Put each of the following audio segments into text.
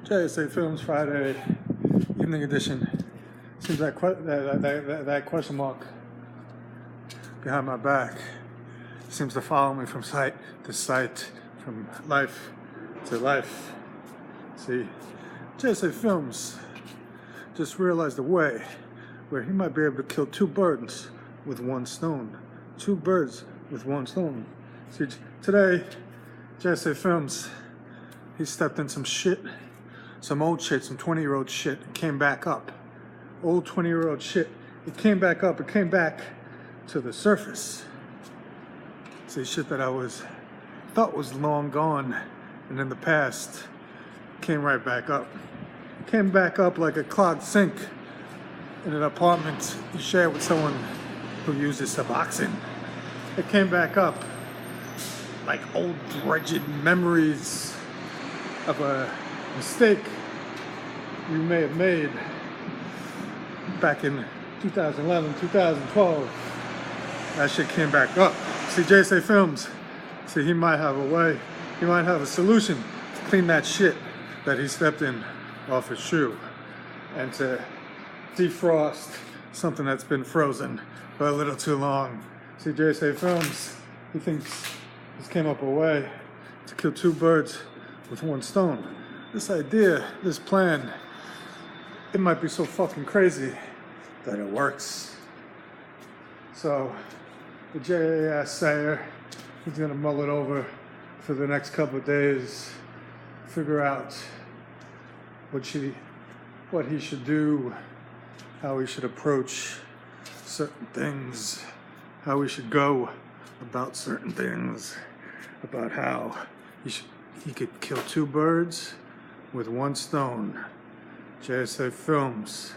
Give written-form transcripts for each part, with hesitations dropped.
JSA Films Friday evening edition. Seems like that question mark behind my back seems to follow me from sight to sight, from life to life. See, JSA Films just realized a way where he might be able to kill two birds with one stone. Two birds with one stone. See, today, JSA Films, he stepped in some shit. Some old shit, some 20-year-old shit, it came back up. Old 20-year-old shit, it came back up, it came back to the surface. See, shit that I thought was long gone and in the past came right back up. It came back up like a clogged sink in an apartment you share with someone who uses Suboxone. It came back up like old wretched memories of a mistake you may have made back in 2011, 2012. That shit came back up. See, JSA Films, see, he might have a way, he might have a solution to clean that shit that he stepped in off his shoe and to defrost something that's been frozen for a little too long. See, JSA Films, he thinks he's came up a way to kill two birds with one stone. This idea, this plan, it might be so fucking crazy that it works. So the JAS Sayer, he's gonna mull it over for the next couple of days, figure out what he should do, how he should approach certain things, how we should go about certain things, about how he could kill two birds with one stone. JSA Films,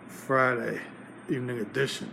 Friday evening edition.